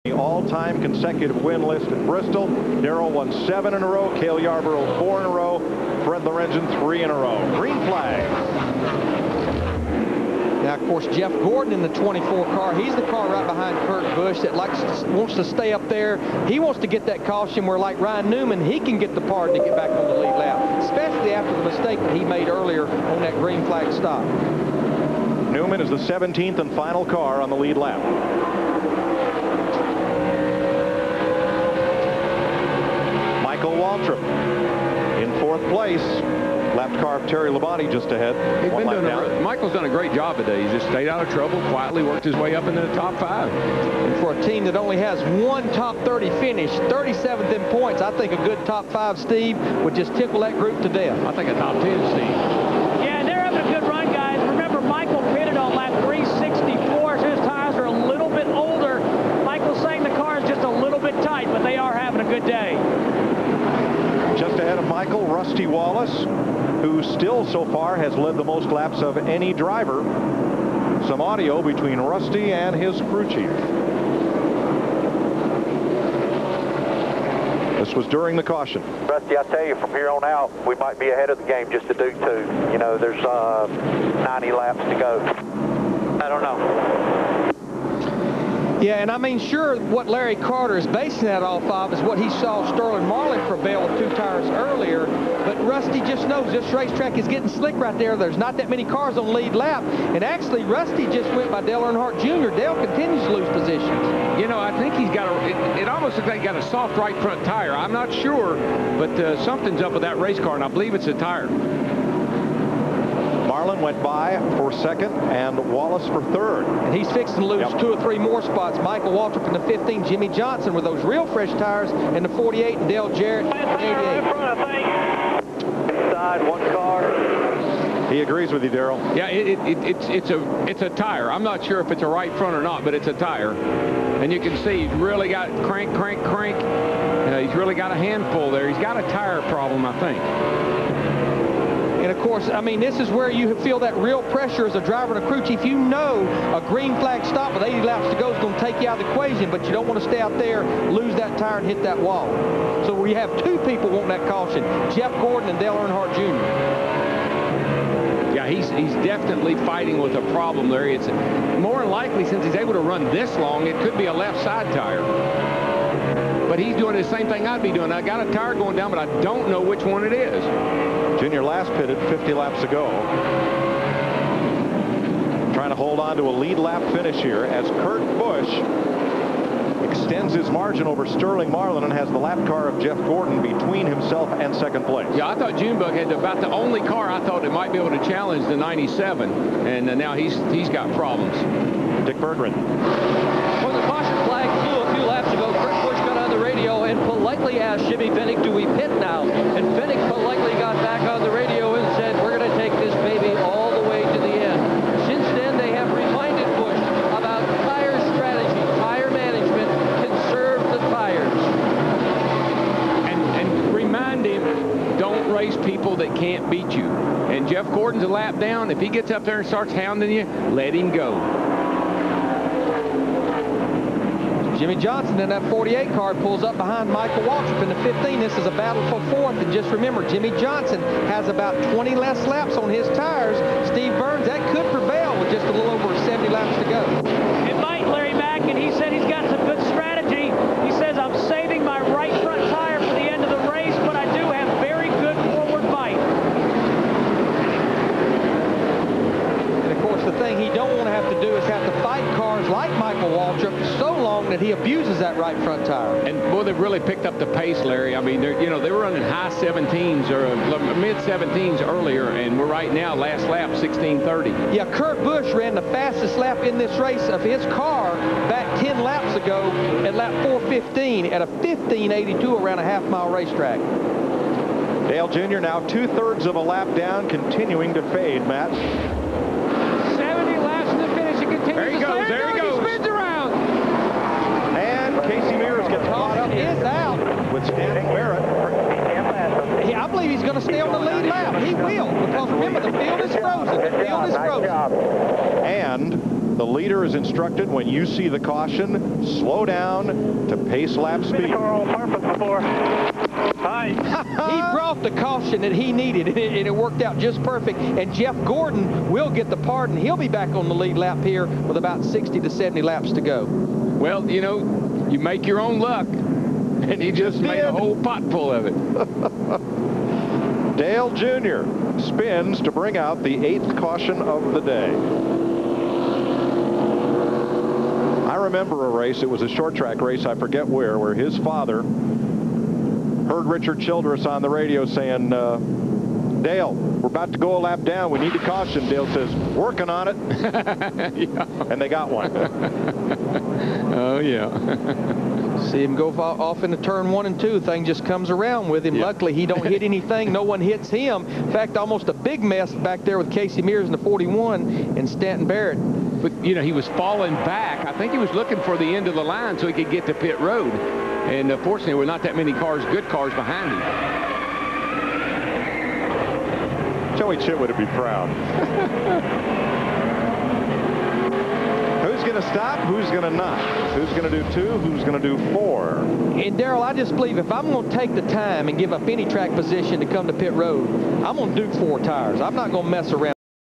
The all-time consecutive win list at Bristol. Darrell won 7 in a row. Cale Yarborough 4 in a row. Fred Lorenzen 3 in a row. Green flag. Now, of course, Jeff Gordon in the 24 car. He's the car right behind Kurt Busch that wants to stay up there. He wants to get that caution where, like Ryan Newman, he can get the pardon to get back on the lead lap, especially after the mistake that he made earlier on that green flag stop. Newman is the 17th and final car on the lead lap. Michael Waltrip in 4th place. Lap car of Terry Labonte just ahead. Michael's done a great job today. He's just stayed out of trouble, quietly worked his way up into the top 5. And for a team that only has one top 30 finish, 37th in points, I think a good top 5, Steve, would just tickle that group to death. I think a top 10, Steve. Yeah, they're having a good run, guys. Remember, Michael pitted on lap 364, so his tires are a little bit older. Michael's saying the car is just a little bit tight, but they are having a good day. Just ahead of Michael, Rusty Wallace, who still so far has led the most laps of any driver. Some audio between Rusty and his crew chief. This was during the caution. Rusty, I tell you, from here on out, we might be ahead of the game just a Duke 2. You know, there's 90 laps to go. I don't know. Yeah, and I mean, sure, what Larry Carter is basing that off of is what he saw Sterling Marlin prevail with 2 tires earlier. But Rusty just knows this racetrack is getting slick right there. There's not that many cars on lead lap. And actually, Rusty just went by Dale Earnhardt Jr. Dale continues to lose positions. You know, I think he's got it almost looks like he got a soft right front tire. I'm not sure, but something's up with that race car, and I believe it's a tire. Marlin went by for 2nd and Wallace for 3rd. And he's fixing to lose 2 or 3 more spots. Michael Waltrip in the 15, Jimmy Johnson with those real fresh tires in the 48, and Dale Jarrett in the 88. Inside, 1 car. He agrees with you, Darrell. Yeah, it's a tire. I'm not sure if it's a right front or not, but it's a tire. And you can see he's really got crank. He's really got a handful there. He's got a tire problem, I think. And, of course, I mean, this is where you feel that real pressure as a driver and a crew chief. You know a green flag stop with 80 laps to go is going to take you out of the equation, but you don't want to stay out there, lose that tire, and hit that wall. So we have 2 people wanting that caution, Jeff Gordon and Dale Earnhardt Jr. Yeah, he's definitely fighting with a problem there. It's more than likely, since he's able to run this long, it could be a left side tire. But he's doing the same thing I'd be doing. I got a tire going down, but I don't know which one it is. Junior last pitted 50 laps ago. Trying to hold on to a lead lap finish here as Kurt Busch extends his margin over Sterling Marlin and has the lap car of Jeff Gordon between himself and 2nd place. Yeah, I thought Junebug had about the only car I thought that might be able to challenge the 97, and now he's got problems. Dick Berggren. When the caution flag flew a few laps ago, Kurt Busch got on the radio and politely asked Jimmy Fennick, do we pit now? And Fennick politely got back on the radio and said, we're going to take this baby all the way to the end. Since then, they have reminded Busch about tire strategy, tire management, conserve the tires. And remind him, don't race people that can't beat you. And Jeff Gordon's a lap down. If he gets up there and starts hounding you, let him go. Jimmy Johnson in that 48 car pulls up behind Michael Waltrip in the 15. This is a battle for 4th. And just remember, Jimmy Johnson has about 20 less laps on his tires. Steve Burns, that could prevail with just a little over 70 laps to go. It might, Larry Mack, and he said he's got some good strategy. He says, I'm saving my right front tire for the end of the race, but I do have very good forward bite. And, of course, the thing he don't want to have to do is have to fight cars like Michael Waltrip so long that he abuses that right front tire. And, boy, they've really picked up the pace, Larry. I mean, they were running high 17s or mid 17s earlier, and we're right now, last lap, 16:30. Yeah, Kurt Busch ran the fastest lap in this race of his car back 10 laps ago at lap 4:15 at a 15:82 around a half-mile racetrack. Dale Jr. now 2/3 of a lap down, continuing to fade, Matt. 70 laps to the finish. It continues. There he goes. There he goes. He spins around. And Casey Mears gets caught up Is out. with Stan Barrett. I believe he's going to stay on the lead lap. He will, because remember, the field is frozen. The field is frozen. And The leader is instructed when you see the caution, slow down to pace lap speed. He brought the caution that he needed, and it worked out just perfect. And Jeff Gordon will get the pardon. He'll be back on the lead lap here with about 60 to 70 laps to go. Well, you know, you make your own luck, and he just made a whole pot full of it. Dale Jr. spins to bring out the 8th caution of the day. I remember a race, it was a short track race, I forget where his father heard Richard Childress on the radio saying, Dale, we're about to go a lap down. We need a caution. Dale says, working on it. Yeah. And they got one. Oh, yeah. See him go off into turn 1 and 2. Thing just comes around with him. Yep. Luckily, he don't hit anything. No one hits him. In fact, almost a big mess back there with Casey Mears in the 41 and Stanton Barrett. But, you know, he was falling back. I think he was looking for the end of the line so he could get to pit road. And fortunately, there were not that many cars, good cars behind him. Joey Chitwood would be proud. Who's going to stop? Who's going to not? Who's going to do 2? Who's going to do 4? And Darrell, I just believe if I'm going to take the time and give up any track position to come to pit road, I'm going to do 4 tires. I'm not going to mess around.